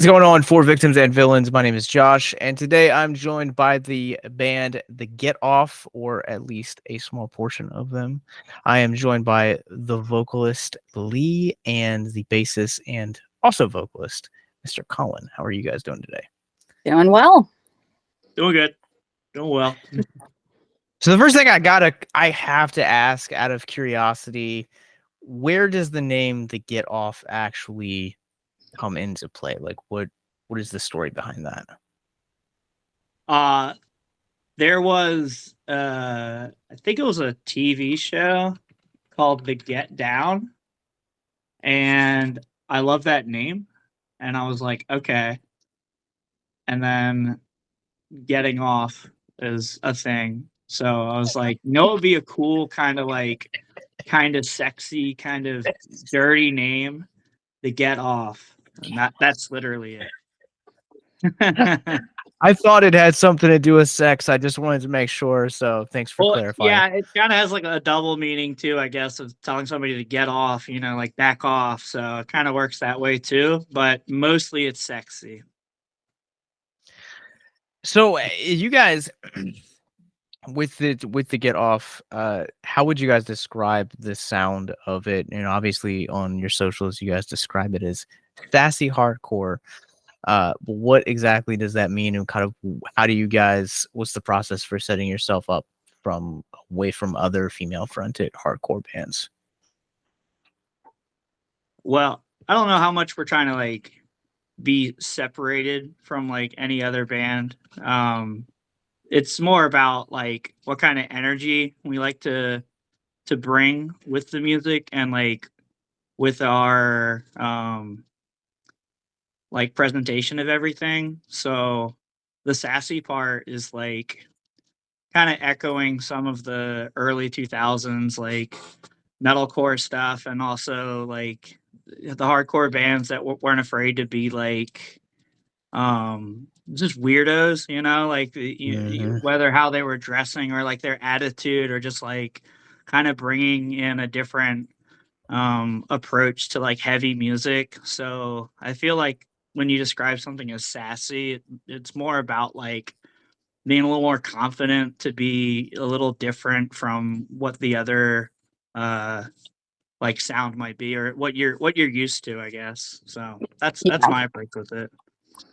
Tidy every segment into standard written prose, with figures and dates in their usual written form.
going on for Victims and Villains? My name is Josh, and today I'm joined by the band The Get Off, or at least a small portion of them. I am joined by the vocalist Lee and the bassist and also vocalist Mr. Colin. How are you guys doing today? Doing well. Doing good. Doing well. So the first thing I have to ask out of curiosity, where does the name The Get Off actually come into play? Like what is the story behind that? There was I think it was a TV show called The Get Down, and I love that name, and I was like, okay. And then getting off is a thing. So I was like, it would be a cool kind of sexy, kind of dirty name, The Get Off. And that's literally it. I thought it had something to do with sex. I just wanted to make sure. So thanks for clarifying. Yeah, it kind of has like a double meaning too, I guess, of telling somebody to get off, like back off. So it kind of works that way too, but mostly it's sexy. So you guys, with the Get Off, how would you guys describe the sound of it? And obviously on your socials, you guys describe it as sassy hardcore. What exactly does that mean, and kind of how do you guys? What's the process for setting yourself up away from other female-fronted hardcore bands? Well, I don't know how much we're trying to be separated from any other band. It's more about what kind of energy we like to bring with the music and with our presentation of everything. So the sassy part is kind of echoing some of the early 2000s metalcore stuff, and also the hardcore bands that weren't afraid to be just weirdos, whether how they were dressing or their attitude, or just kind of bringing in a different approach to heavy music. So I feel like when you describe something as sassy, it's more about being a little more confident, to be a little different from what the other sound might be, or what you're used to, I guess. So that's my approach with it.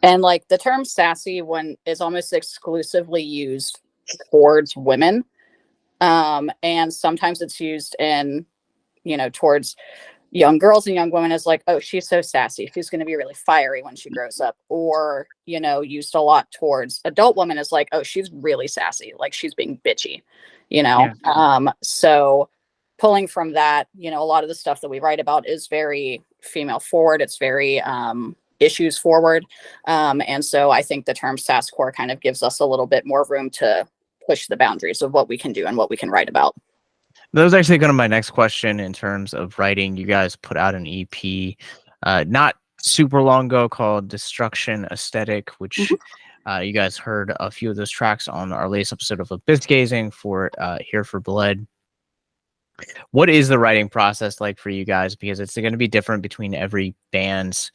And the term sassy is almost exclusively used towards women. And sometimes it's used in, towards young girls and young women as oh, she's so sassy, she's going to be really fiery when she grows up. Or, used a lot towards adult women as oh, she's really sassy, she's being bitchy, Yeah. So pulling from that, a lot of the stuff that we write about is very female forward. It's very issues forward. And so I think the term sasscore kind of gives us a little bit more room to push the boundaries of what we can do and what we can write about. That was actually going to my next question in terms of writing. You guys put out an EP not super long ago called Destruction Aesthetic, which you guys heard a few of those tracks on our latest episode of Abyss Gazing for Here for Blood. What is the writing process like for you guys? Because it's going to be different between every band's.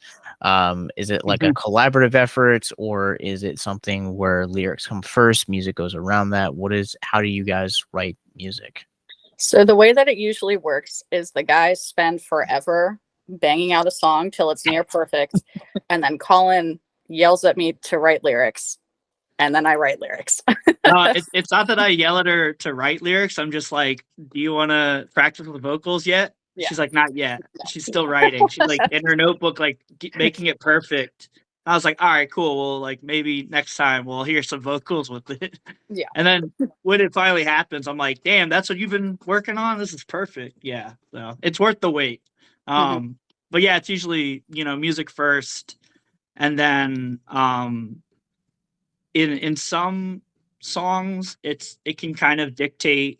Is it a collaborative effort, or is it something where lyrics come first, music goes around that? How do you guys write music? So the way that it usually works is the guys spend forever banging out a song till it's near perfect. And then Colin yells at me to write lyrics. And then I write lyrics. It's not that I yell at her to write lyrics. I'm just do you want to practice with the vocals yet? Yeah. She's not yet. She's still writing. She's in her notebook, making it perfect. I was all right, cool. Well, maybe next time we'll hear some vocals with it. Yeah. And then when it finally happens, I'm damn, that's what you've been working on? This is perfect. Yeah. So it's worth the wait. But yeah, it's usually, music first. And then in some songs, it can kind of dictate,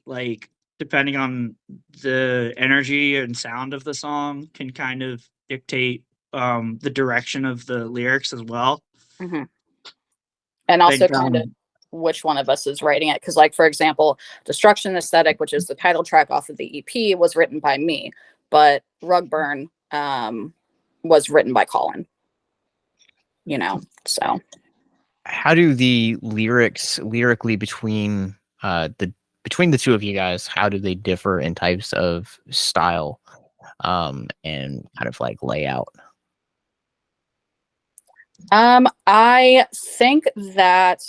depending on the energy and sound of the song, can kind of dictate the direction of the lyrics as well. And also kind of which one of us is writing it, because for example, Destruction Aesthetic, which is the title track off of the EP, was written by me, but Rugburn was written by Colin. So How do the lyrics lyrically between the two of you guys, how do they differ in types of style and kind of like layout? I think that,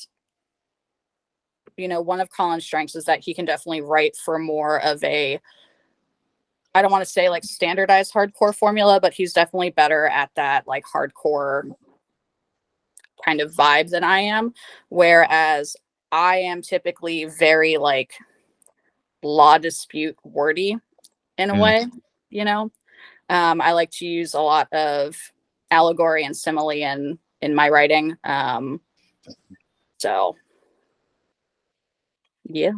one of Colin's strengths is that he can definitely write for more of a, I don't want to say like standardized hardcore formula, but he's definitely better at that like hardcore kind of vibe than I am. Whereas I am typically very like law dispute wordy in a Mm. way, you know. I like to use a lot of allegory and simile in my writing. So yeah.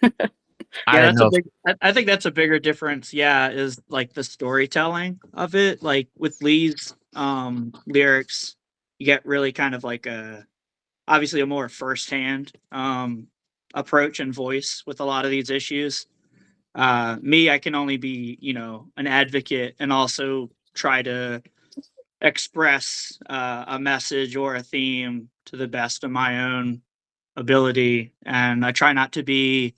I Yeah, didn't that's a know. big. I think that's a bigger difference. Yeah, is like the storytelling of it. Like with Lee's lyrics, you get really kind of like obviously a more firsthand approach and voice with a lot of these issues. Me, I can only be an advocate and also try to express a message or a theme to the best of my own ability, and I try not to be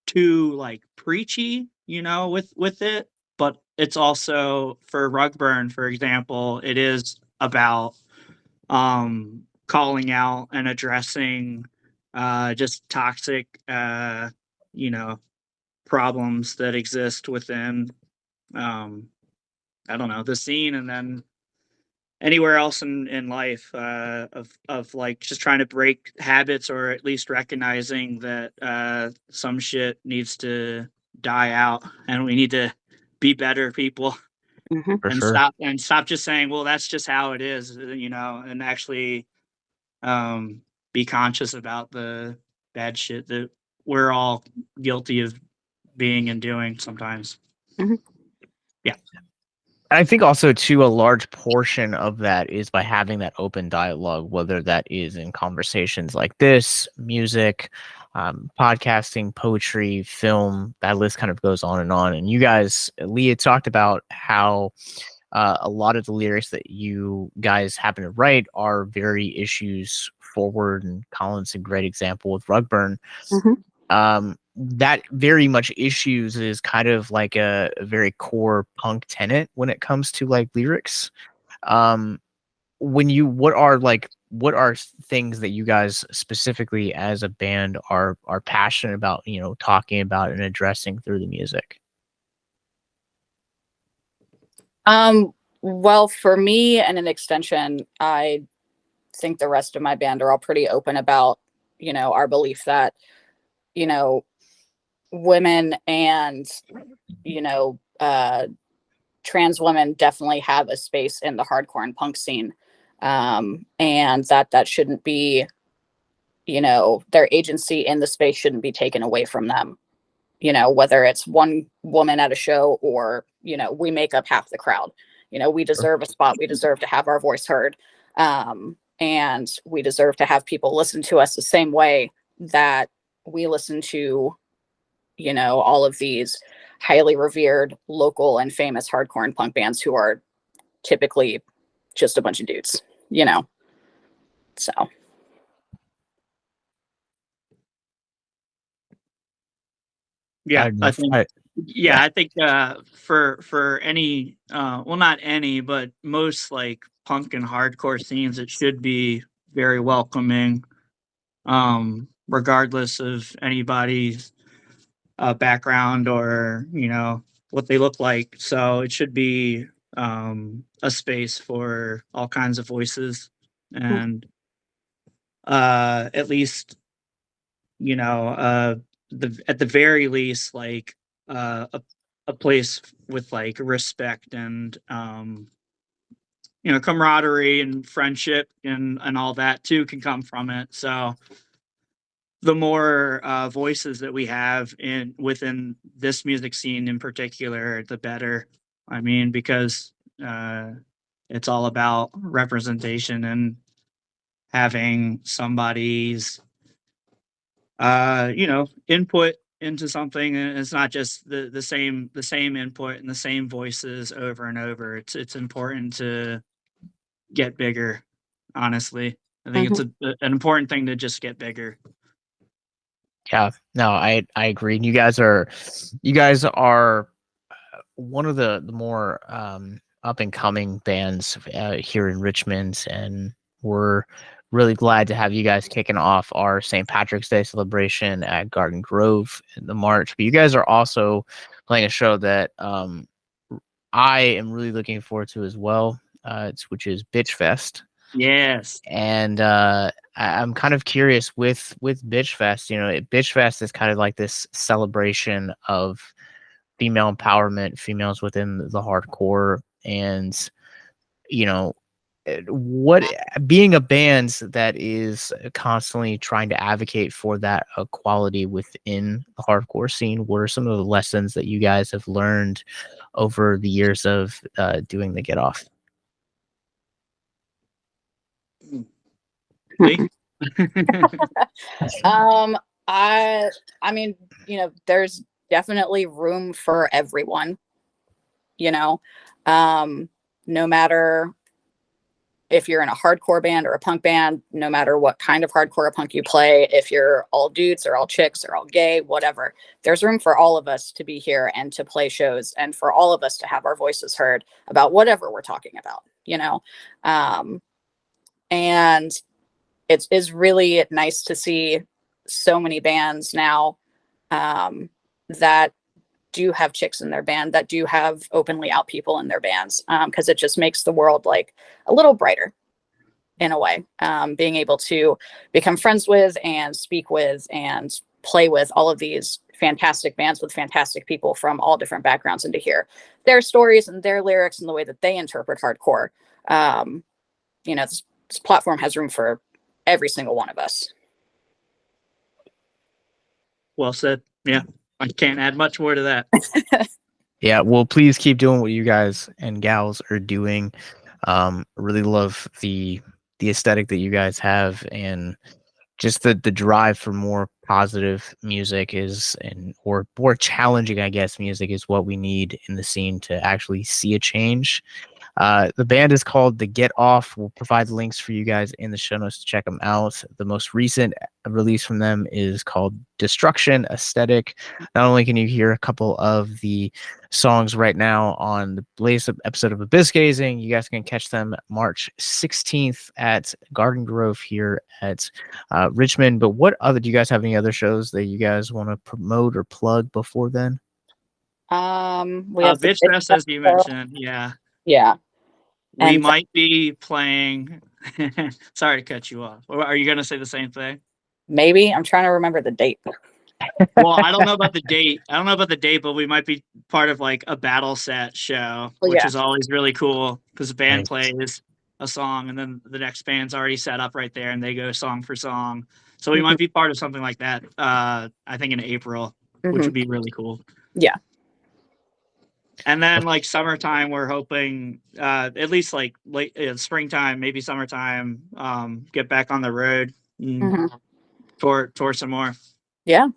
too like preachy, with it. But it's also for Rugburn, for example, it is about calling out and addressing just toxic you know problems that exist within um I don't know, the scene, and then anywhere else in life, of like just trying to break habits, or at least recognizing that some shit needs to die out and we need to be better people, Hmm. For and sure. stop just saying, well, that's just how it is, and actually um be conscious about the bad shit that we're all guilty of being and doing sometimes. Hmm. Yeah. I think also too a large portion of that is by having that open dialogue, whether that is in conversations like this, music, podcasting, poetry, film. That list kind of goes on and on. And you guys, Leah talked about how a lot of the lyrics that you guys happen to write are very issues forward, and Colin's a great example with Rugburn. Hmm. That very much issues is kind of like a very core punk tenet when it comes to like lyrics. Um, what are things that you guys specifically as a band are passionate about, talking about and addressing through the music? Well, for me and an extension, I think the rest of my band are all pretty open about, our belief that, you know, women and, you know, uh, trans women definitely have a space in the hardcore and punk scene. And that shouldn't be, their agency in the space shouldn't be taken away from them, whether it's one woman at a show or, we make up half the crowd. We Sure. deserve a spot. We deserve to have our voice heard. And we deserve to have people listen to us the same way that we listen to, all of these highly revered local and famous hardcore and punk bands who are typically just a bunch of dudes, so. Yeah, I don't know I if think. I, Yeah, yeah. I think for any well, not any, but most like punk and hardcore scenes, it should be very welcoming, regardless of anybody's background or what they look like. So it should be a space for all kinds of voices, and at least at the very least, like a place with like respect and camaraderie and friendship and all that too can come from it. So the more voices that we have within this music scene in particular, the better. I mean, because uh, it's all about representation and having somebody's input into something, and it's not just the same input and the same voices over and over. It's important to get bigger. Honestly, I think it's an important thing to just get bigger. Yeah, no, I agree. And you guys are one of the more up and coming bands here in Richmond, and we're really glad to have you guys kicking off our St. Patrick's Day celebration at Garden Grove in the March. But you guys are also playing a show that I am really looking forward to as well, which is Bitch Fest. Yes. And I'm kind of curious with Bitch Fest. You know, Bitch Fest is kind of like this celebration of female empowerment, females within the hardcore, and you know, what being a band that is constantly trying to advocate for that equality within the hardcore scene. What are some of the lessons that you guys have learned over the years of doing the Get Off? I mean, you know, there's definitely room for everyone, you know. No matter if you're in a hardcore band or a punk band, no matter what kind of hardcore or punk you play, if you're all dudes or all chicks or all gay, whatever, there's room for all of us to be here and to play shows, and for all of us to have our voices heard about whatever we're talking about, you know. And it's really nice to see so many bands now that do have chicks in their band, that do have openly out people in their bands, because it just makes the world like a little brighter in a way. Being able to become friends with and speak with and play with all of these fantastic bands with fantastic people from all different backgrounds, and to hear their stories and their lyrics and the way that they interpret hardcore. You know, this platform has room for every single one of us. Well said. Yeah, I can't add much more to that. Yeah, well, please keep doing what you guys and gals are doing. Really love the aesthetic that you guys have, and just the drive for more positive music or more challenging, I guess, music is what we need in the scene to actually see a change. The band is called The Get Off. We'll provide links for you guys in the show notes to check them out. The most recent release from them is called Destruction Aesthetic. Not only can you hear a couple of the songs right now on the latest episode of Abyss Gazing, you guys can catch them March 16th at Garden Grove here at Richmond. But do you guys have any other shows that you guys want to promote or plug before then? We have Bitch Fest, as you mentioned. Yeah. We might be playing. Sorry to cut you off. Are you going to say the same thing? Maybe. I'm trying to remember the date. Well, I don't know about the date. But we might be part of like a battle set show, which is always really cool because the band plays a song and then the next band's already set up right there and they go song for song. So we might be part of something like that. I think in April, which would be really cool. Yeah. And then like summertime, we're hoping at least like late springtime, maybe summertime, get back on the road and tour some more. Yeah.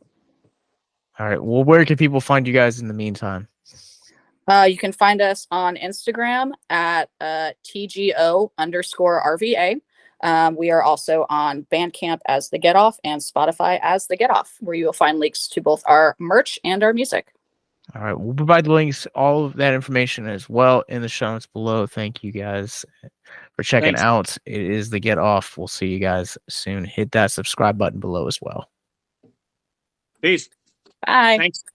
All right. Well, where can people find you guys in the meantime? You can find us on Instagram at TGO_RVA. We are also on Bandcamp as The Get Off and Spotify as The Get Off, where you will find links to both our merch and our music. All right. We'll provide the links, all of that information as well in the show notes below. Thank you guys for checking out. It is The Get Off. We'll see you guys soon. Hit that subscribe button below as well. Peace. Bye. Thanks.